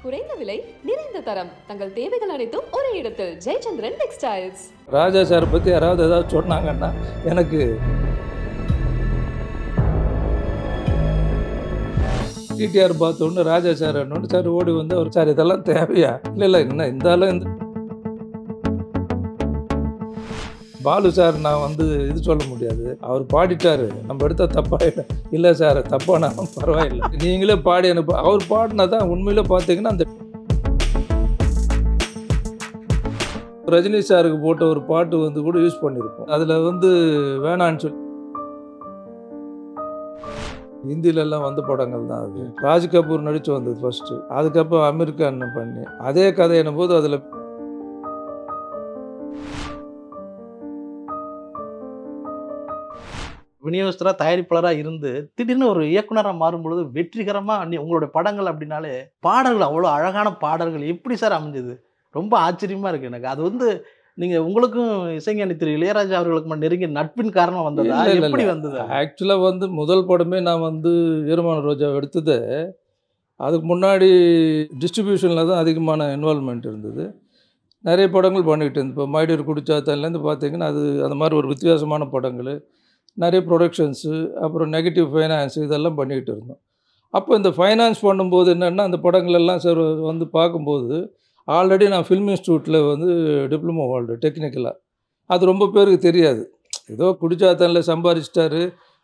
குறைந்த விலை நிறைந்த தரம் தங்கள் தேவைகள் அனைத்தும் ஒரே இடத்தில் ஜெயச்சந்திரன் டெக்ஸ்டைல்ஸ். ராஜா சார் பற்றி யாராவது ஏதாவது சொன்னாங்கன்னா எனக்கு டிடிஆர் பார்த்தோன்னு ராஜா சார் என்னொன்று சார் ஓடி வந்து அவர் சார் இதெல்லாம் தேவையா இல்லை என்ன இருந்தாலும் இந்த பாலு சார் நான் வந்து இது சொல்ல முடியாது, அவர் பாடிட்டாரு நம்ம எடுத்தால் தப்பாயிடும். இல்லை சார் தப்பானாலும் பரவாயில்லை, நீங்களே பாடி அனுப்ப. அவர் பாடினா தான் உண்மையிலே பார்த்தீங்கன்னா அந்த ரஜினி சாருக்கு போட்ட ஒரு பாட்டு வந்து கூட யூஸ் பண்ணியிருப்போம். அதில் வந்து வேணான்னு சொல்லி ஹிந்திலெல்லாம் வந்த படங்கள் தான் அது. ராஜ் கபூர் நடித்து வந்தது ஃபஸ்ட்டு, அதுக்கப்புறம் அமீர் கான் பண்ணி அதே கதை என்னும்போது அதில் விநியோகஸ்தராக தயாரிப்பாளராக இருந்து திடீர்னு ஒரு இயக்குனராக மாறும்பொழுது வெற்றிகரமாக உங்களுடைய படங்கள் அப்படின்னாலே பாடல்கள் அவ்வளோ அழகான பாடல்கள் எப்படி சார் அமைஞ்சது? ரொம்ப ஆச்சரியமாக இருக்குது எனக்கு. அது வந்து நீங்கள் உங்களுக்கும் இசைஞானி திரு இளையராஜா அவர்களுக்கு நெருங்கிய நட்பின் காரணமாக வந்ததா, எப்படி வந்தது? ஆக்சுவலாக வந்து முதல் படமே நான் வந்து ஈரமான ரோஜா எடுத்தது. அதுக்கு முன்னாடி டிஸ்ட்ரிபியூஷனில் தான் அதிகமான இன்வால்மெண்ட் இருந்தது. நிறைய படங்கள் பண்ணிக்கிட்டு இருந்தது. இப்போ மைடியர் குடிச்சாத்தான்லேருந்து பார்த்தீங்கன்னா அது அந்த மாதிரி ஒரு வித்தியாசமான படங்கள், நிறைய ப்ரொடக்ஷன்ஸு, அப்புறம் நெகட்டிவ் ஃபைனான்ஸு இதெல்லாம் பண்ணிக்கிட்டு இருந்தோம். அப்போ இந்த ஃபைனான்ஸ் பண்ணும்போது என்னென்னா அந்த படங்களெல்லாம் சார் வந்து பார்க்கும்போது ஆல்ரெடி நான் ஃபில்ம் இன்ஸ்டியூட்டில் வந்து டிப்ளமோ ஹோல்டர் டெக்னிக்கலாக. அது ரொம்ப பேருக்கு தெரியாது. ஏதோ குடிச்சாத்தானில் சம்பாதிச்சிட்டாரு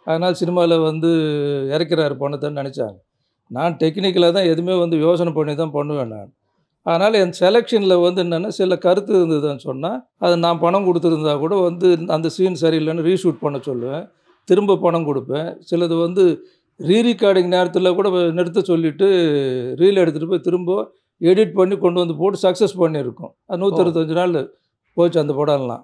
அதனால் சினிமாவில் வந்து இறக்கிறாரு பணத்தைன்னு நினச்சாங்க. நான் டெக்னிக்கலாக தான் எதுவுமே வந்து யோசனை பண்ணி தான் பண்ணுவேன் நான். அதனால் என் செலெக்ஷனில் வந்து என்னென்னா சில கருத்து இருந்ததுன்னு சொன்னால் அது நான் பணம் கொடுத்துருந்தா கூட வந்து அந்த சீன் சரியில்லைன்னு ரீஷூட் பண்ண சொல்லுவேன், திரும்ப பணம் கொடுப்பேன். சிலது வந்து ரீரிகார்டிங் நேரத்தில் கூட நிறுத்த சொல்லிவிட்டு ரீல் எடுத்துகிட்டு போய் திரும்ப எடிட் பண்ணி கொண்டு வந்து போட்டு சக்ஸஸ் பண்ணியிருக்கோம். அது 165 நாள் போச்சு அந்த படம்லாம்.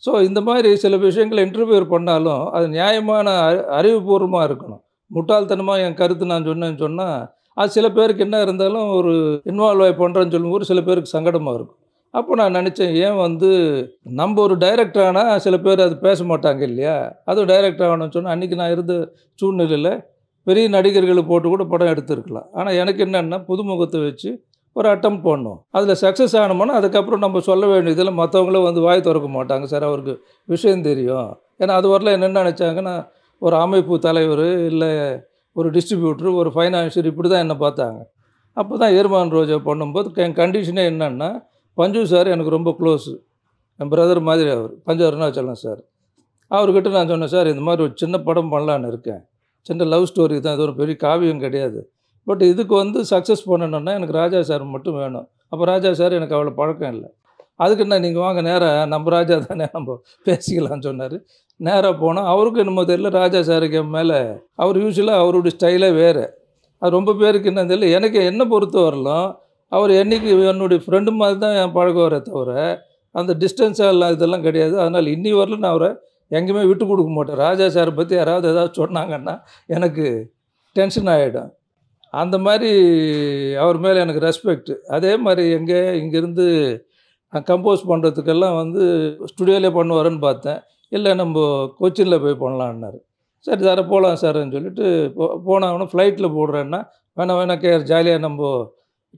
ஸோ இந்த மாதிரி சில விஷயங்களை இன்டர்வியூ பண்ணாலும் அது நியாயமான அறிவுபூர்வமாக இருக்கணும். முட்டாள்தனமாக என் கருத்து நான் சொன்னேன்னு சொன்னால் அது சில பேருக்கு என்ன இருந்தாலும் ஒரு இன்வால்வ் ஆகி பண்ணுறேன்னு சொல்லும்போது சில பேருக்கு சங்கடமாக இருக்கும். அப்போ நான் நினச்சேன், ஏன் வந்து நம்ம ஒரு டைரக்டர் ஆனால் சில பேர் அது பேச மாட்டாங்க இல்லையா, அதுவும் டைரக்டர் ஆகணும்னு சொன்னால் அன்றைக்கி நான் இருந்த சூழ்நிலையில் பெரிய நடிகர்களை போட்டு கூட படம் எடுத்துருக்கலாம். ஆனால் எனக்கு என்னென்னா புதுமுகத்தை வச்சு ஒரு அட்டம் பண்ணோம். அதில் சக்ஸஸ் ஆனோம்னா அதுக்கப்புறம் நம்ம சொல்ல வேண்டியதில் மற்றவங்களும் வந்து வாய் திறக்க மாட்டாங்க, சார் அவருக்கு விஷயம் தெரியும். ஏன்னா அது வரல என்ன நினச்சாங்கன்னா ஒரு அமைப்பு தலைவர் இல்லை ஒரு டிஸ்ட்ரிபியூட்டர் ஒரு ஃபைனான்ஷியர் இப்படி தான் என்னை பார்த்தாங்க. அப்போ தான் ஈரமான ரோஜா பண்ணும்போது என் கண்டிஷனே என்னென்னா பஞ்சு சார் எனக்கு ரொம்ப க்ளோஸு, என் பிரதர் மாதிரி அவர் பஞ்சு அருணாச்சலம் சார். அவர்கிட்ட நான் சொன்னேன், சார் இந்த மாதிரி ஒரு சின்ன படம் பண்ணலான்னு இருக்கேன், சின்ன லவ் ஸ்டோரி தான், இது ஒரு பெரிய காவியம் கிடையாது, பட் இதுக்கு வந்து சக்ஸஸ் பண்ணணுன்னா எனக்கு ராஜா சார் மட்டும் வேணும். அப்போ ராஜா சார் எனக்கு அவ்வளோ பழக்கம் இல்லை, அதுக்கு என்ன நீங்கள் வாங்க நேராக நம்ம ராஜா தானே நம்ம பேசிக்கலான்னு சொன்னார். நேராக போனால் அவருக்கும் என்னமோ தெரியல, ராஜா சாருக்கு என் மேலே அவர் யூஸ்வலாக அவருடைய ஸ்டைலே வேறு. அது ரொம்ப பேருக்கு என்ன தெரியல. எனக்கு என்ன பொறுத்த வரலாம் அவர் என்றைக்கு என்னுடைய ஃப்ரெண்டு மாதிரி தான் என் பழகுவாரே தவிர அந்த டிஸ்டன்ஸாக எல்லாம் இதெல்லாம் கிடையாது. அதனால் இன்னி வரலும் நான் அவரை எங்கேயுமே விட்டு கொடுக்க மாட்டேன். ராஜா சாரை பற்றி யாராவது ஏதாவது சொன்னாங்கன்னா எனக்கு டென்ஷன் ஆகிடும். அந்த மாதிரி அவர் மேலே எனக்கு ரெஸ்பெக்ட். அதே மாதிரி இங்கேருந்து கம்போஸ் பண்ணுறதுக்கெல்லாம் வந்து ஸ்டுடியோவிலே பண்ணுவாருன்னு பார்த்தேன். இல்லை நம்ம கொச்சினில் போய் பண்ணலான்னாரு. சரி சார் போகலாம் சார்ன்னு சொல்லிட்டு போனாங்கன்னா ஃப்ளைட்டில் போடுறேன்னா வேணாம் கேர் ஜாலியாக நம்ம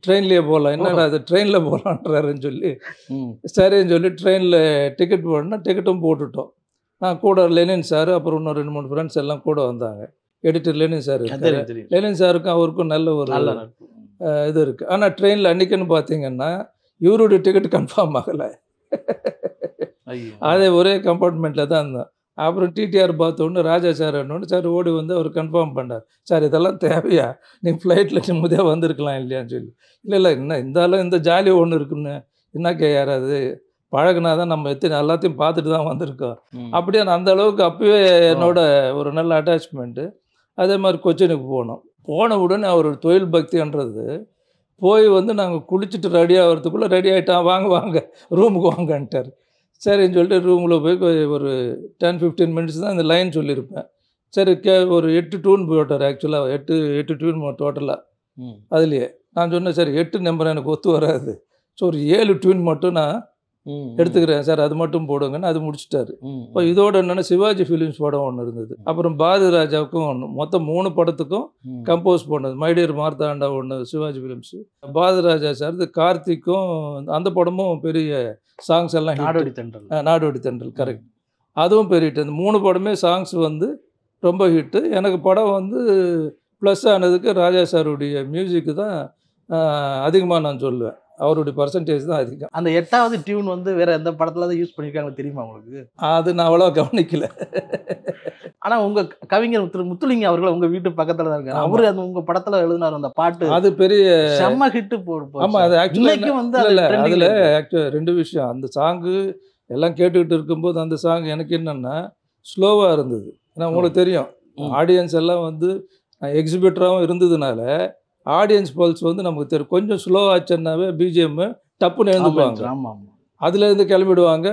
ட்ரெயின்லேயே போகலாம், என்னடா அது ட்ரெயினில் போகலான்றாருன்னு சொல்லி சரின்னு சொல்லி ட்ரெயினில் டிக்கெட் போடணுன்னா டிக்கெட்டும் போட்டுட்டோம். நான் கூட லெனின் சார் அப்புறம் இன்னும் 2-3 ஃப்ரெண்ட்ஸ் எல்லாம் கூட வந்தாங்க. எடிட்டர் லெனின் சார் இருக்காரு. லெனின் சாருக்கும் அவருக்கும் நல்ல ஒரு இது இருக்குது. ஆனால் ட்ரெயினில் அன்றைக்கின்னு பார்த்தீங்கன்னா இவருடைய டிக்கெட் கன்ஃபார்ம் ஆகலை. அதே ஒரே கம்பார்ட்மெண்ட்டில் தான் இருந்தோம். அப்புறம் டிடிஆர் பார்த்தோன்னு ராஜா சார் என்னொன்று சார் ஓடி வந்து அவர் கன்ஃபார்ம் பண்ணார், சார் இதெல்லாம் தேவையா, நீங்கள் ஃப்ளைட்டில் நிம்மதியாக வந்திருக்கலாம் இல்லையான்னு சொல்லி. இல்லை என்ன இருந்தாலும் இந்த ஜாலி ஒன்று இருக்குன்னு என்னக்கே யாராவது பழகுனா தான் நம்ம எல்லாத்தையும் பார்த்துட்டு தான் வந்திருக்கோம். அப்படியே நான் அந்த அளவுக்கு அப்போயே என்னோட ஒரு நல்ல அட்டாச்மெண்ட்டு. அதே மாதிரி கொச்சினுக்கு போன உடனே அவர் தொழில் பக்தின்றது போய் வந்து நாங்கள் குளிச்சுட்டு ரெடி ஆகிறதுக்குள்ளே ரெடி ஆகிட்டான், வாங்க ரூமுக்கு வாங்கன்ட்டார். சரின்னு சொல்லிட்டு ரூமில் போய் ஒரு 10-15 மினிட்ஸ் தான் இந்த லைன் சொல்லியிருப்பேன். சரி ஒரு 8 டியூன் போட்டார். ஆக்சுவலாக 8 டியூன் டோட்டலாக. அதுலேயே நான் சொன்னேன், சரி 8 நம்பர் எனக்கு ஒத்து வராது, ஸோ ஒரு 7 டியூன் மட்டும் நான் எடுத்துக்கிறேன் சார், அது மட்டும் போடுங்கன்னு அது முடிச்சிட்டாரு. இப்போ இதோட என்னென்னா சிவாஜி ஃபிலிம்ஸ் படம் ஒன்று இருந்தது, அப்புறம் பாரதி ராஜாவுக்கும் ஒன்று, மொத்தம் 3 படத்துக்கும் கம்போஸ் பண்ணது. மைடியர் மார்த்தாண்டா ஒன்று சிவாஜி ஃபிலிம்ஸு, பாரதி ராஜா சார், இது கார்த்திக்கும் அந்த படமும் பெரிய சாங்ஸ் எல்லாம் நாடோடி தென்றல். நாடோடி தென்றல் கரெக்ட், அதுவும் பெரிய ஹிட். இந்த 3 படமே சாங்ஸ் வந்து ரொம்ப ஹிட்டு. எனக்கு படம் வந்து ப்ளஸ் ஆனதுக்கு ராஜா சாருடைய மியூசிக்கு தான் அதிகமாக நான் சொல்லுவேன். அவருடைய பர்சன்டேஜ் தான் அதிகம். அந்த 8வது டியூன் வந்து வேற எந்த படத்துல தான் யூஸ் பண்ணியிருக்காங்க தெரியுமா உங்களுக்கு? அது நான் அவ்வளோ கவனிக்கல. ஆனால் உங்கள் கவிஞர் முத்துலிங்க அவர்கள் உங்கள் வீட்டு பக்கத்தில் தான் இருக்காரு. அவரு அந்த உங்கள் படத்தில் எழுதினார் அந்த பாட்டு, அது பெரிய செம்ம ஹிட்டு போடு. ஆமாம், அது ஆக்சுவலாக வந்து அதில் ஆக்சுவலாக 2 விஷயம். அந்த சாங்கு எல்லாம் கேட்டுக்கிட்டு இருக்கும்போது அந்த சாங் எனக்கு என்னென்னா ஸ்லோவாக இருந்தது. ஏன்னா உங்களுக்கு தெரியும் ஆடியன்ஸ் எல்லாம் வந்து எக்ஸிபிட்டராகவும் இருந்ததுனால ஆடியன்ஸ் பல்ஸ் வந்து நமக்கு தெரியும். கொஞ்சம் ஸ்லோ ஆச்சுன்னாவே பிஜிஎம் டப்புன்னு எழுந்துக்குவாங்க, அதுலேருந்து கிளம்பிடுவாங்க.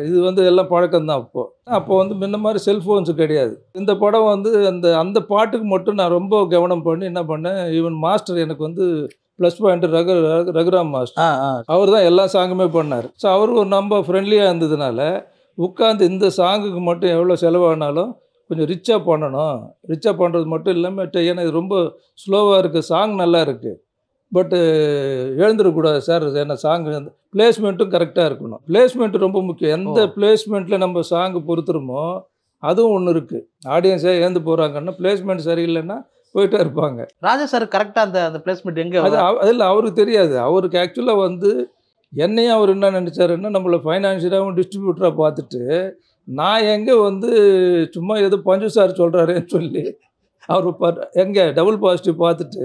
இது வந்து எல்லாம் பழக்கம்தான். அப்போ வந்து முன்ன மாதிரி செல்ஃபோன்ஸு கிடையாது. இந்த படம் வந்து அந்த பாட்டுக்கு மட்டும் நான் ரொம்ப கவனம் பண்ணி என்ன பண்ணேன், ஈவன் மாஸ்டர் எனக்கு வந்து ப்ளஸ் பாயிண்ட் ரகுராம் மாஸ்டர், அவர் தான் எல்லா சாங்குமே பண்ணார். ஸோ அவர் ஒரு நம்ம ஃப்ரெண்ட்லியாக இருந்ததுனால உட்காந்து இந்த சாங்குக்கு மட்டும் எவ்வளோ செலவானாலும் கொஞ்சம் ரிச்சாக பண்ணணும். ரிச்சாக பண்ணுறது மட்டும் இல்லாமல், ஏன்னா இது ரொம்ப ஸ்லோவாக இருக்குது, சாங் நல்லா இருக்குது, பட்டு எழுந்துடக்கூடாது சார். ஏன்னா சாங்கு அந்த பிளேஸ்மெண்ட்டும் கரெக்டாக இருக்கணும். பிளேஸ்மெண்ட்டு ரொம்ப முக்கியம். எந்த பிளேஸ்மெண்ட்டில் நம்ம சாங்கு பொறுத்துருமோ அதுவும் ஒன்று இருக்குது. ஆடியன்ஸே ஏந்து போகிறாங்கன்னா பிளேஸ்மெண்ட் சரியில்லைன்னா போயிட்டே இருப்பாங்க. ராஜா சார் கரெக்டாக அந்த பிளேஸ்மெண்ட் எங்கே அதில் அவருக்கு தெரியாது. அவருக்கு ஆக்சுவலாக வந்து என்னையும் அவர் என்ன நினச்சாருன்னா, நம்மளை ஃபைனான்ஷியலாகவும் டிஸ்ட்ரிபியூட்டராக பார்த்துட்டு நான் எங்கே வந்து சும்மா ஏதோ பஞ்சு சார் சொல்கிறாரேன்னு சொல்லி அவர் எங்கே டபுள் பாசிட்டிவ் பார்த்துட்டு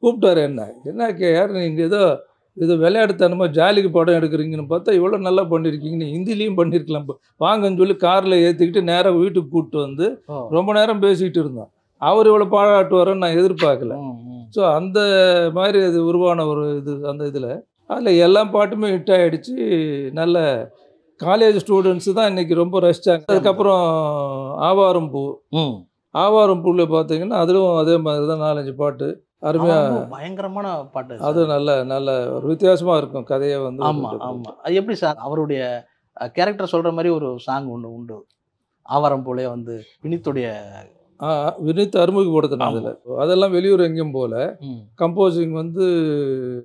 கூப்பிட்டாரு. என்ன யார் நீங்கள் ஏதோ விளையாட்டுத்தனமாக ஜாலிக்கு படம் எடுக்கிறீங்கன்னு பார்த்தா இவ்வளோ நல்லா பண்ணியிருக்கீங்க, நீ ஹிந்திலையும் பண்ணியிருக்கலாம், வாங்கன்னு சொல்லி காரில் ஏற்றிக்கிட்டு நேராக வீட்டுக்கு கூப்பிட்டு வந்து ரொம்ப நேரம் பேசிக்கிட்டு இருந்தோம். அவர் இவ்வளோ பாராட்டுவாரன்னு நான் எதிர்பார்க்கல. ஸோ அந்த மாதிரி அது உருவான ஒரு இது. அந்த அதில் எல்லா பாட்டுமே ஹிட் ஆகிடுச்சு. நல்ல காலேஜ் ஸ்டூடெண்ட்ஸு தான் இன்றைக்கி ரொம்ப ரசித்தாங்க. அதுக்கப்புறம் ஆவாரம் பூவில் பார்த்தீங்கன்னா அதிலும் அதே மாதிரி தான் 4-5 பாட்டு அருமையாக பயங்கரமான பாட்டு. அது நல்ல ஒரு வித்தியாசமாக இருக்கும் கதையை வந்து. ஆமாம். அது எப்படி சார் அவருடைய கேரக்டர் சொல்கிற மாதிரி ஒரு சாங் ஒன்று உண்டு ஆவாரம் பூலே வந்து வினித்துடைய வினித் அறிமுகப்படுத்தினாங்க. அதில் அதெல்லாம் வெளியூர் எங்கேயும் போல. கம்போசிங் வந்து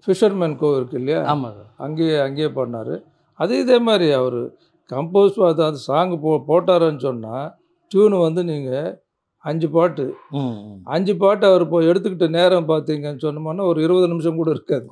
ஃபிஷர்மேன் கோ இருக்கு இல்லையா, அங்கேயே பண்ணார். இதே மாதிரி அவர் கம்போஸ் அந்த சாங்கு போட்டாருன்னு சொன்னால் டியூனு வந்து நீங்கள் 5 பாட்டு அவர் எடுத்துக்கிட்ட நேரம் பார்த்தீங்கன்னு சொன்னோம்னா ஒரு 20 நிமிஷம் கூட இருக்காது.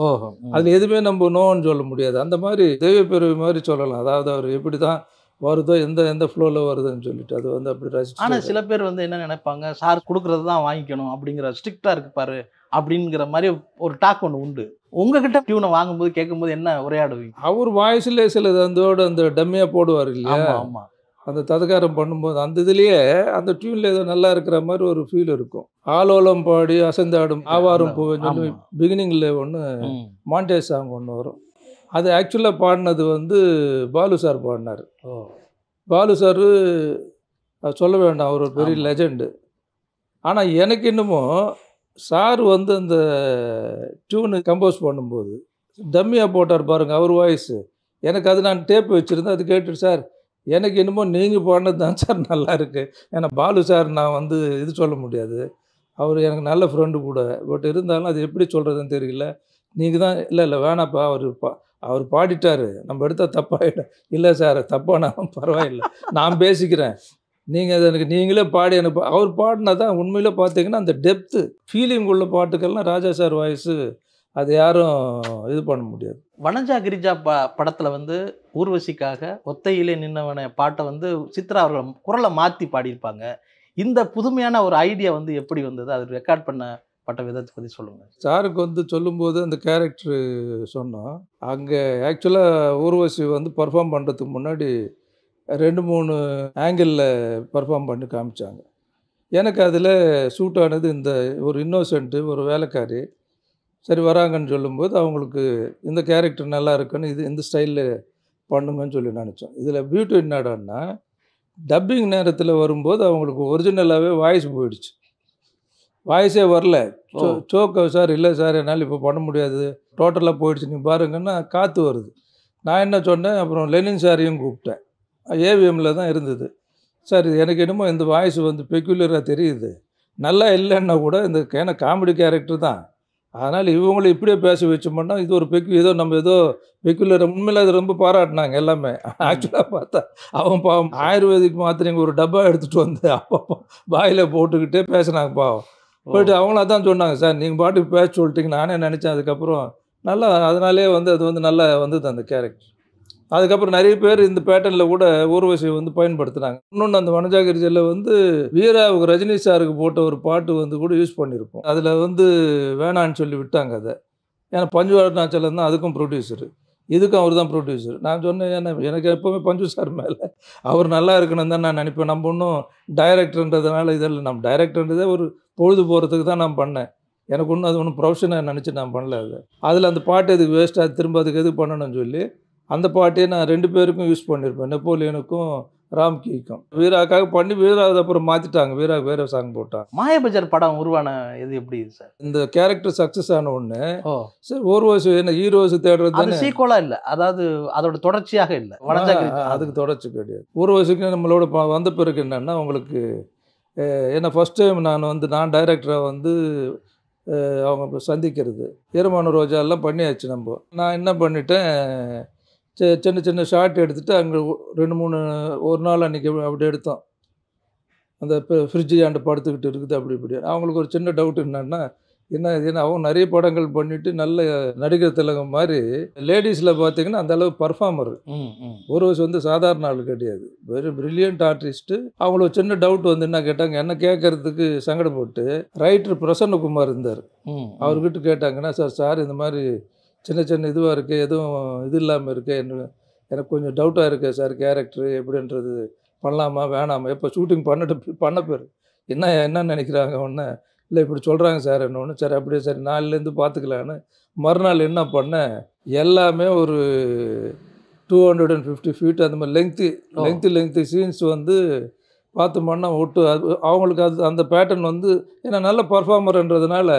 அதில் எதுவுமே நம்ம நோன்னு சொல்ல முடியாது. அந்த மாதிரி தெய்வ பெருமை மாதிரி சொல்லலாம். அதாவது அவர் எப்படி தான் வருதோ எந்த ஃப்ளோவில் வருதுன்னு சொல்லிட்டு அது வந்து அப்படி ரசிச்சு. ஆனால் சில பேர் வந்து என்ன நினைப்பாங்க, சார் கொடுக்குறது தான் வாங்கிக்கணும் அப்படிங்கிற ஸ்ட்ரிக்டாக இருக்கு பாரு அப்படிங்கிற மாதிரி ஒரு டாக் ஒன்று உண்டு. உங்ககிட்ட டியூனை வாங்கும்போது கேட்கும்போது என்ன உரையாடுவீங்க? அவர் வாய்ஸ்லேயே சிலது அந்த டம்மியாக போடுவார் இல்லையா. ஆமாம், அந்த ததகாரம் பண்ணும்போது அந்த இதுலேயே அந்த டியூனில் ஏதோ நல்லா இருக்கிற மாதிரி ஒரு ஃபீல் இருக்கும். ஆலோலம் பாடி அசைந்தாடும் ஆவாரம் பூன்னு சொல்லி பிகினிங்கில் ஒன்று மாண்டேஜ் சாங் ஒன்று வரும். அது ஆக்சுவலாக பாடினது வந்து பாலு சார் பாடினார். பாலு சார் சொல்ல வேண்டாம், அவர் ஒரு பெரிய லெஜெண்டு. ஆனால் எனக்கு இன்னமும் சார் வந்து அந்த டியூனு கம்போஸ் பண்ணும்போது டம்மியாக போட்டார் பாருங்கள் அவர் வாய்ஸு. எனக்கு அது நான் டேப் வச்சுருந்தேன். அது கேட்டுட்டு சார் எனக்கு என்னமோ நீங்கள் பாடினது தான் சார் நல்லா இருக்குது. ஏன்னா பாலு சார் நான் வந்து இது சொல்ல முடியாது, அவர் எனக்கு நல்ல ஃப்ரெண்டு கூட. பட் இருந்தாலும் அது எப்படி சொல்கிறதுன்னு தெரியல. நீங்கள் தான் இல்லை வேணாப்பா, அவர் பாடிட்டார், நம்ம எடுத்தால் தப்பாகிடும். இல்லை சார் தப்பானாலும் பரவாயில்லை, நான் பேசிக்கிறேன், நீங்கள் அதை எனக்கு நீங்களே பாடி எனக்கு அவர் பாடினா தான் உண்மையிலே பார்த்தீங்கன்னா அந்த டெப்த்து ஃபீலிங் உள்ள பாட்டுக்கள்லாம் ராஜா சார் வாய்ஸு அது யாரும் இது பண்ண முடியாது. வனஜா கிரிஜா படத்தில் வந்து ஊர்வசிக்காக ஒத்தையிலே நின்னவன பாட்டை வந்து சித்ரா அவர்கள் குரலை மாற்றி பாடியிருப்பாங்க. இந்த புதுமையான ஒரு ஐடியா வந்து எப்படி வந்தது, அது ரெக்கார்ட் பண்ணப்பட்ட விதத்தை பற்றி சொல்லுங்கள். சாருக்கு வந்து சொல்லும்போது அந்த கேரக்டரு சொன்னோம். அங்கே ஆக்சுவலாக ஊர்வசி வந்து பர்ஃபார்ம் பண்ணுறதுக்கு முன்னாடி 2-3 ஆங்கிளில் பர்ஃபார்ம் பண்ணி காமிச்சாங்க. எனக்கு அதில் சூட் ஆனது இந்த ஒரு இன்னோசென்ட்டு ஒரு வேலைக்காரி சரி வராங்கன்னு சொல்லும்போது அவங்களுக்கு இந்த கேரக்டர் நல்லா இருக்குன்னு இந்த ஸ்டைலில் பண்ணுங்கன்னு சொல்லி நினச்சோம். இதில் பியூட்டி என்னடான்னா டப்பிங் நேரத்தில் வரும்போது அவங்களுக்கு ஒரிஜினலாகவே வாய்ஸ் போயிடுச்சு, வாய்ஸே வரல. சோக்க சார் இல்லை சார் என்னால் இப்போ பண்ண முடியாது, டோட்டலாக போயிடுச்சு, நீ பாருங்கன்னா காற்று வருது. நான் என்ன சொன்னேன், அப்புறம் லெனின் சாரையும் கூப்பிட்டேன். ஏவிஎம்மில் தான் இருந்தது. சார் இது எனக்கு என்னமோ இந்த வாய்ஸ் வந்து பெக்யூலராக தெரியுது, நல்லா இல்லைன்னா கூட இந்த ஏன்னா காமெடி கேரக்டர் தான், அதனால் இவங்களை இப்படியே பேச வச்சோம்னா இது ஒரு ஏதோ நம்ம ஏதோ பெக்யூலர் உண்மையில் அது ரொம்ப பாராட்டினாங்க எல்லாமே. ஆக்சுவலாக பார்த்தா அவன் பாவம் ஆயுர்வேதிக் மாத்திரைங்க ஒரு டப்பா எடுத்துகிட்டு வந்து அப்பப்போ வாயில் போட்டுக்கிட்டே பேசினாங்க பாவம். போயிட்டு அவங்களும் அதான் சொன்னாங்க, சார் நீங்கள் பாட்டுக்கு பேச சொல்லிட்டீங்க, நானே நினச்சேன். அதுக்கப்புறம் நல்லா அதனாலே வந்து அது வந்து நல்லா வந்தது அந்த கேரக்டர். அதுக்கப்புறம் நிறைய பேர் இந்த பேட்டர்னில் கூட ஊர்வசியை வந்து பயன்படுத்துனாங்க. இன்னொன்று அந்த வனஜாகிரிஜியில் வந்து வீராவுக்கு ரஜினி சாருக்கு போட்ட ஒரு பாட்டு வந்து கூட யூஸ் பண்ணியிருப்போம். அதில் வந்து வேணான்னு சொல்லி விட்டாங்க அதை. ஏன்னா பஞ்சு அருணாச்சலம் தான் அதுக்கும் ப்ரொடியூசரு, இதுக்கும் அவர் தான் ப்ரொடியூசர். நான் சொன்னேன், ஏன்னா எனக்கு எப்போவுமே பஞ்சு சார் மேலே அவர் நல்லா இருக்கணும் தான் நான் நினைப்பேன். நம்ம ஒன்றும் டைரக்டர்ன்றதுனால இதெல்லாம் நம்ம டைரக்டர்ன்றதே ஒரு பொழுது போகிறதுக்கு தான் நான் பண்ணேன். எனக்கு ஒன்றும் அது ஒன்றும் ப்ரொஃபஷனாக நினச்சி நான் பண்ணல. அது அதில் அந்த பாட்டு எதுக்கு வேஸ்ட்டாக திரும்ப அதுக்கு எது பண்ணணும்னு சொல்லி அந்த பாட்டையே நான் 2 பேருக்கும் யூஸ் பண்ணியிருப்பேன், நெப்போலியனுக்கும் ராம்கிக்கும். வீராக்காக பண்ணி வீரா அப்புறம் மாற்றிட்டாங்க, வீராவுக்கு வேறு சாங் போட்டாங்க. மாயாபஜார் படம் உருவான இது எப்படி சார்? இந்த கேரக்டர் சக்ஸஸ் ஆன ஒன்று ஓ சார் ஊர்வசி என்ன ஹீரோஸ் தேடுறது அது சீக்வலா இல்லை, அதாவது அதோட தொடர்ச்சியாக இல்லை, வனஜாகிரி அதுக்கு தொடர்ச்சி கிடையாது. ஊர்வசிக்கு நம்மளோட வந்த பிறகு என்னென்னா உங்களுக்கு ஏன்னா ஃபஸ்ட் டைம் நான் டைரக்டராக வந்து அவங்க சந்திக்கிறது. ஈரமான ரோஜாலாம் பண்ணியாச்சு. நான் என்ன பண்ணிட்டேன், சின்ன சின்ன ஷார்ட் எடுத்துகிட்டு அங்கே 2-3 ஒரு நாள் அன்றைக்கி அப்படி எடுத்தோம். அந்த ஃப்ரிட்ஜு ஆண்டு படுத்துக்கிட்டு இருக்குது அப்படி இப்படி. அவங்களுக்கு ஒரு சின்ன டவுட் என்னன்னா, ஏன்னா அவங்க நிறைய படங்கள் பண்ணிவிட்டு நல்ல நடிகர் திலகம் மாதிரி லேடிஸில் பார்த்தீங்கன்னா அந்தளவு பர்ஃபார்மர். ஊர்வசி வந்து சாதாரண ஆள் கிடையாது, வெரி பிரில்லியன்ட் ஆர்டிஸ்ட்டு. அவங்கள ஒரு சின்ன டவுட் வந்து என்ன கேட்டாங்க, என்ன கேட்கறதுக்கு சங்கடப்பட்டு ரைட்டர் பிரசன்னகுமார் இருந்தார், அவர்கிட்ட கேட்டாங்கன்னா, சார் இந்த மாதிரி சின்ன சின்ன இதுவாக இருக்குது, எதுவும் இது இல்லாமல் இருக்குது, எனக்கு கொஞ்சம் டவுட்டாக இருக்குது சார், கேரக்டரு எப்படின்றது பண்ணலாமா வேணாமா, எப்போ ஷூட்டிங் பண்ண பேர் என்ன நினைக்கிறாங்க ஒன்று இல்லை இப்படி சொல்கிறாங்க சார் என்ன ஒன்று. சரி அப்படியே சரி நாலுலேருந்து பார்த்துக்கலான்னு மறுநாள் என்ன பண்ணேன், எல்லாமே ஒரு 250 ஃபீட் அந்த மாதிரி லெங்க்தி சீன்ஸ் வந்து பார்த்தோம்னா ஒட்டு அது அவங்களுக்கு அந்த பேட்டர்ன் வந்து ஏன்னா நல்ல பர்ஃபார்மர்ன்றதுனால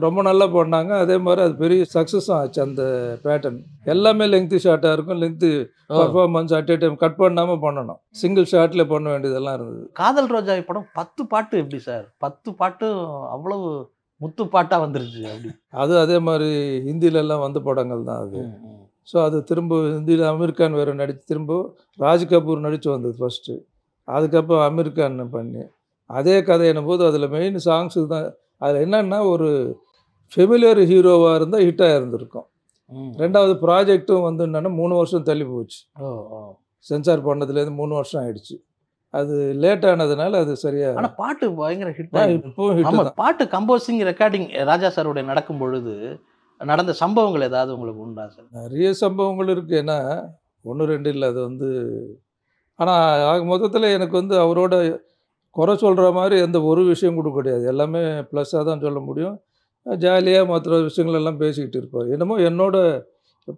ரொம்ப நல்லா பண்ணாங்க. அதே மாதிரி அது பெரிய சக்ஸஸும் ஆச்சு. அந்த பேட்டர்ன் எல்லாமே லெங்க்தி ஷார்ட்டாக இருக்கும், lengthy performance at A time cut பண்ணாமல் பண்ணணும், சிங்கிள் ஷார்ட்டில் பண்ண வேண்டியதெல்லாம் இருந்தது. காதல் ரோஜா படம் 10 பாட்டு எப்படி சார்? 10 பாட்டு அவ்வளவு முத்து பாட்டாக வந்துருச்சு அப்படி. அது அதே மாதிரி ஹிந்திலெல்லாம் வந்த படங்கள் தான் அது. ஸோ அது திரும்ப ஹிந்தியில் அமீர் கான் வேறு நடித்து, திரும்ப ராஜ் கபூர் நடித்து வந்தது ஃபஸ்ட்டு. அதுக்கப்புறம் அமீர் கான் பண்ணி அதே கதையினும் போது அதில் மெயின் சாங்ஸு தான். அதில் என்னென்னா ஒரு ஃபெமிலியர் ஹீரோவாக இருந்தால் ஹிட்டாக இருந்திருக்கும். ரெண்டாவது ப்ராஜெக்ட்டும் வந்து என்னென்னா 3 வருஷம் தள்ளி போச்சு. சென்சார் பண்ணதுலேருந்து 3 வருஷம் ஆயிடுச்சு. அது லேட் ஆனதுனால அது சரியாக. ஆனால் பாட்டு பயங்கர ஹிட் தான் இப்போவும் ஹிட். பாட்டு கம்போசிங் ரெக்கார்டிங் ராஜா சாரோடைய நடக்கும் பொழுது நடந்த சம்பவங்கள் ஏதாவது உங்களுக்கு உண்டா சார்? நிறைய சம்பவங்கள் இருக்குது. ஏன்னா 1-2 இல்லை, அது வந்து ஆனால் ஆக மொத்தத்தில் எனக்கு வந்து அவரோட குறை சொல்கிற மாதிரி எந்த ஒரு விஷயம் கூட கிடையாது, எல்லாமே ப்ளஸ்ஸாக தான் சொல்ல முடியும். ஜாலியாக மற்ற விஷயங்கள் எல்லாம் பேசிக்கிட்டு இருப்பார். என்னமோ என்னோட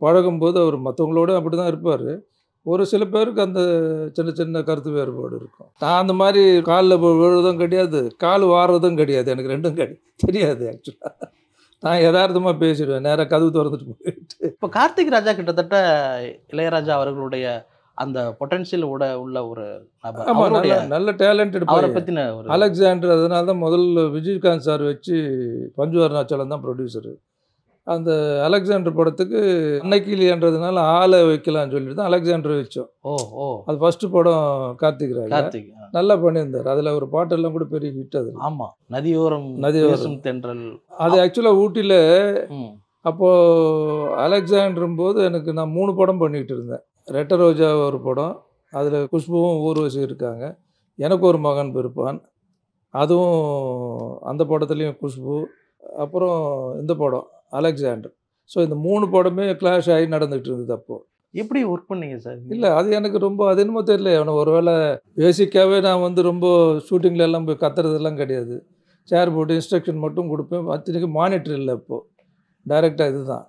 பழகும்போது அவர் மற்றவங்களோட அப்படி தான் இருப்பார். ஒரு சில பேருக்கு அந்த சின்ன சின்ன கருத்து வேறுபாடு இருக்கும். நான் அந்த மாதிரி காலில் விழுறதும் கிடையாது, கால் வாடுறதும் கிடையாது, எனக்கு ரெண்டும் தெரியாது. ஆக்சுவலாக நான் யதார்த்தமாக பேசிடுவேன், நேராக கதவு திறந்துட்டு போயிட்டு. இப்போ கார்த்திக் ராஜா கிட்டத்தட்ட இளையராஜா அவர்களுடைய அந்த பொட்டன்ஷியல் உள்ள ஒரு நல்ல டேலண்டட் அவரை பற்றின அலெக்சாண்டர். அதனால தான் முதல்ல விஜயகாந்த் சார் வச்சு பஞ்சு அருணாச்சலம் தான் ப்ரொடியூசரு. அந்த அலெக்சாண்டர் படத்துக்கு அன்னைக்கிலியன்றதுனால ஆளை வைக்கலான்னு சொல்லிட்டு தான் அலெக்சாண்டர் வச்சோம். அது ஃபஸ்ட்டு படம் கார்த்திக் ராஜா நல்லா பண்ணியிருந்தார். அதில் ஒரு பாட்டெல்லாம் கூட பெரிய ஹிட். அது ஆமாம், நதியோரம் தென்றல். அது ஆக்சுவலாக ஊட்டியில் அப்போது அலெக்சாண்டரும் போது எனக்கு நான் 3 படம் பண்ணிக்கிட்டு இருந்தேன். ரெட்ட ரோஜா ஒரு படம், அதில் குஷ்புவும் ஊர்வசி இருக்காங்க. எனக்கு ஒரு மகன் பிறப்பான், அதுவும் அந்த படத்துலேயும் குஷ்பு. அப்புறம் இந்த படம் அலெக்சாண்டர். ஸோ இந்த 3 படமே கிளாஷ் ஆகி நடந்துகிட்டு இருந்தது. அப்போது எப்படி ஒர்க் பண்ணீங்க சார்? இல்லை அது எனக்கு ரொம்ப அது என்னமோ தெரியல. அவனை ஒரு வேளை பேசிக்காகவே நான் வந்து ரொம்ப ஷூட்டிங்கில் எல்லாம் போய் கத்துறதெல்லாம் கிடையாது. சேர் போட்டு இன்ஸ்ட்ரக்ஷன் மட்டும் கொடுப்பேன். அத்தனைக்கு மானிட்டர் இல்லை, இப்போது டைரெக்டாக இது தான்.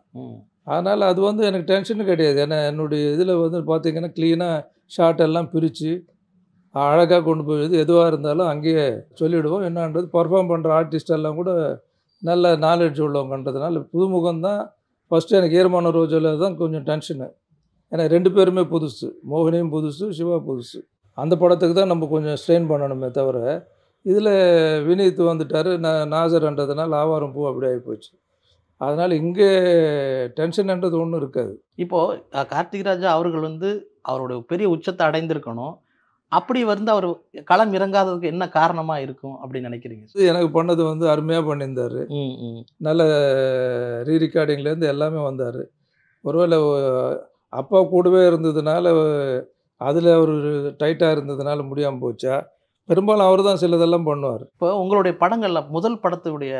அதனால் அது வந்து எனக்கு டென்ஷனும் கிடையாது. ஏன்னா என்னுடைய இதில் வந்து பார்த்திங்கன்னா க்ளீனாக ஷார்ட் எல்லாம் பிரித்து அழகாக கொண்டு போய் எதுவாக இருந்தாலும் அங்கேயே சொல்லிவிடுவோம். என்னன்றது பர்ஃபார்ம் பண்ணுற ஆர்டிஸ்ட் எல்லாம் கூட நல்ல நாலேஜ் உள்ளவங்கன்றதுனால புதுமுகம் தான். ஃபஸ்ட்டு எனக்கு ஈரமான ரோஜாவில் தான் கொஞ்சம் டென்ஷனு. ஏன்னா 2 பேருமே புதுசு, மோகினியும் புதுசு, சிவா புதுசு. அந்த படத்துக்கு தான் நம்ம கொஞ்சம் ஸ்ட்ரெயின் பண்ணணுமே தவிர, இதில் வினீத் வந்துட்டார், நாசர்ன்றதுனால ஆவாரம் பூ அப்படி ஆகிப்போச்சு. அதனால் இங்கே டென்ஷன்ன்றது ஒன்றும் இருக்காது. இப்போது கார்த்திக் ராஜா அவர்கள் வந்து அவருடைய பெரிய உச்சத்தை அடைந்திருக்கணும். அப்படி வந்து அவர் களம் இறங்காததுக்கு என்ன காரணமாக இருக்கும் அப்படின்னு நினைக்கிறீங்க? எனக்கு பண்ணது வந்து அருமையாக பண்ணியிருந்தார். நல்ல ரீரெக்கார்டிங்லேருந்து எல்லாமே வந்தார். ஒருவேளை அப்பா கூடவே இருந்ததுனால, அதில் அவர் டைட்டாக இருந்ததுனால முடியாமல் போச்சா? பெரும்பாலும் அவர் தான் சிலதெல்லாம் பண்ணுவார். இப்போ உங்களுடைய படங்களில் முதல் படத்துடைய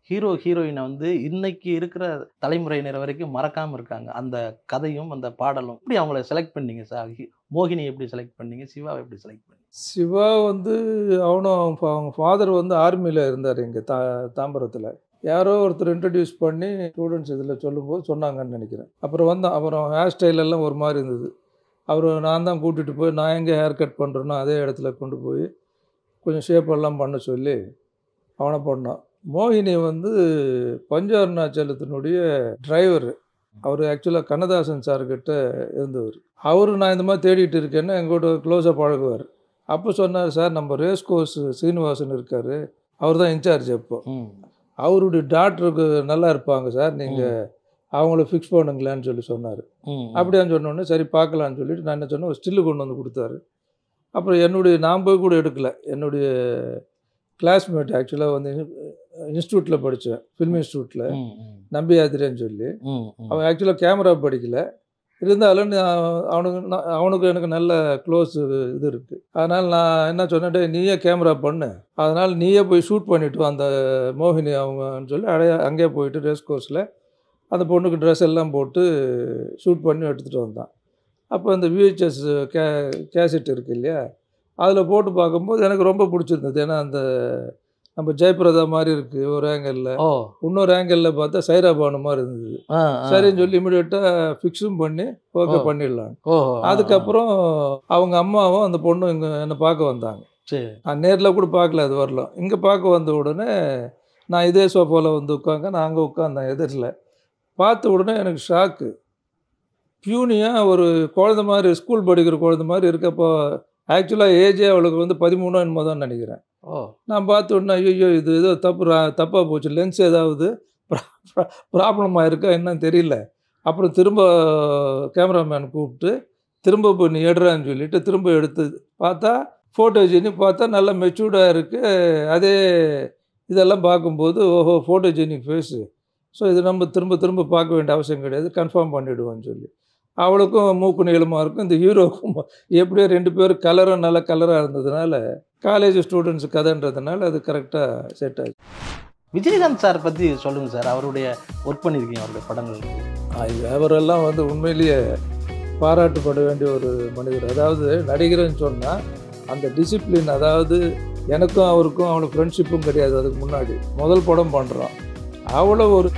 ஹீரோ ஹீரோயினை வந்து இன்னைக்கு இருக்கிற தலைமுறையினர் வரைக்கும் மறக்காமல் இருக்காங்க. அந்த கதையும் அந்த பாடலும் எப்படி அவங்கள செலக்ட் பண்ணீங்க சார்? மோகினி எப்படி செலக்ட் பண்ணீங்க? சிவாவை எப்படி செலக்ட் பண்ணீங்க? சிவா வந்து அவங்க ஃபாதர் வந்து ஆர்மியில் இருந்தார் இங்கே தாம்பரத்தில். யாரோ ஒருத்தர் இன்ட்ரடியூஸ் பண்ணி ஸ்டூடெண்ட்ஸ் இதில் சொல்லும்போது சொன்னாங்கன்னு நினைக்கிறேன். அப்புறம் ஹேர் ஸ்டைல் எல்லாம் ஒரு மாதிரி இருந்தது. நான் தான் கூட்டிகிட்டு போய், நான் எங்கே ஹேர் கட் பண்ணுறேனோ அதே இடத்துல கொண்டு போய் கொஞ்சம் ஷேப்பெல்லாம் பண்ண சொல்லி அவனை பண்ணான். மோகினி வந்து பஞ்சு அருணாச்சலத்தினுடைய டிரைவர். அவர் ஆக்சுவலாக கண்ணதாசன் சார்கிட்ட இருந்தவர். நான் இந்த மாதிரி தேடிட்டு இருக்கேன்னு எங்கூட க்ளோஸாக பழகுவார். அப்போ சொன்னார், சார் நம்ம ரேஸ் கோர்ஸ் சீனிவாசன் இருக்கார், அவர் தான் இன்சார்ஜ். அப்போ அவருடைய டாக்டருக்கு நல்லா இருப்பாங்க சார், நீங்கள் அவங்கள ஃபிக்ஸ் பண்ணுங்களேன்னு சொல்லி சொன்னார். அப்படியான்னு சொன்னோடனே சரி பார்க்கலான்னு சொல்லிட்டு நான் என்ன சொன்னேன், ஒரு ஸ்டில்லு கொண்டு வந்து கொடுத்தாரு. அப்புறம் நான் போய் கூட எடுக்கலை, என்னுடைய கிளாஸ்மேட் ஆக்சுவலாக வந்து இன்ஸ்டியூட்டில் படித்தேன், ஃபில்ம் இன்ஸ்டியூட்டில், நம்பி யாத்திரேன்னு சொல்லி. அவன் ஆக்சுவலாக கேமரா படிக்கலை, இருந்தாலும் அவனுக்கு எனக்கு நல்ல க்ளோஸ் இது இருக்குது. அதனால் நான் என்ன சொன்னேன், நீயே கேமரா பண்ணு, அதனால் நீயே போய் ஷூட் பண்ணிவிட்டு அந்த மோகினி அவங்கன்னு சொல்லி அங்கேயே போயிட்டு ரேஸ் கோர்ஸில் அந்த பொண்ணுக்கு ட்ரெஸ் எல்லாம் போட்டு ஷூட் பண்ணி எடுத்துகிட்டு வந்தான். அப்போ இந்த VHS கேசட் இருக்குது இல்லையா, அதில் போட்டு பார்க்கும்போது எனக்கு ரொம்ப பிடிச்சிருந்தது. ஏன்னா அந்த நம்ம ஜெயபிரதா மாதிரி இருக்குது ஒரு ஆங்கிளில், இன்னொரு ஆங்கிளில் பார்த்தா சைரா பானு மாதிரி இருந்தது. சரின்னு சொல்லி இமிடியேட்டாக ஃபிக்ஸும் பண்ணி ஓகே பண்ணிடலாம். அதுக்கப்புறம் அவங்க அம்மாவும் அந்த பொண்ணும் இங்கே என்னை பார்க்க வந்தாங்க. நான் நேரில் கூட பார்க்கல, அது வரலாம். இங்கே பார்க்க வந்த உடனே நான் இதே சோஃபாவில் வந்து நான் அங்கே உட்காந்தேன் எதிரில். பார்த்த உடனே எனக்கு ஷாக்கு. பியூனியாக ஒரு குழந்த மாதிரி, ஸ்கூல் படிக்கிற குழந்த மாதிரி இருக்கப்போ, ஆக்சுவலாக ஏஜே அவளுக்கு வந்து 13 என்னமோ தான் நினைக்கிறேன். நான் பார்த்த உடனே ஐயோ இது ஏதோ தப்பாக போச்சு, லென்ஸ் ஏதாவது ப்ராப்ளமாக இருக்கா என்னன்னு தெரியல. அப்புறம் திரும்ப கேமராமேன் கூப்பிட்டு திரும்ப போய் நீ எடுறான்னு சொல்லிவிட்டு திரும்ப எடுத்து பார்த்தா ஃபோட்டோஜெனிக் பார்த்தா நல்லா மெச்சூர்டாக இருக்குது. அதே இதெல்லாம் பார்க்கும்போது ஓஹோ ஃபோட்டோஜெனிக் ஃபேஸு, ஸோ இது நம்ம திரும்ப பார்க்க வேண்டிய அவசியம் கிடையாது, கன்ஃபார்ம் பண்ணிவிடுவோன்னு சொல்லி. அவளுக்கும் மூக்கு நீளமாக இருக்கும், இந்த ஹீரோக்கும் எப்படியோ 2 பேரும் கலரும் நல்ல கலராக இருந்ததுனால, காலேஜ் ஸ்டூடெண்ட்ஸ் கதைன்றதுனால அது கரெக்டாக செட் ஆச்சு. விஜயகாந்த் சார் பற்றி சொல்லுங்கள் சார், அவருடைய ஒர்க் பண்ணியிருக்கீங்க அவருடைய படங்கள். அவரெல்லாம் வந்து உண்மையிலேயே பாராட்டப்பட வேண்டிய ஒரு மனிதர். அதாவது நடிகர்னு சொன்னால் அந்த டிசிப்ளின், அதாவது எனக்கும் அவருக்கும் அவ்வளோ ஃப்ரெண்ட்ஷிப்பும் கிடையாது. அதுக்கு முன்னாடி முதல் படம் பண்ணுறோம், அவ்வளோ ஒரு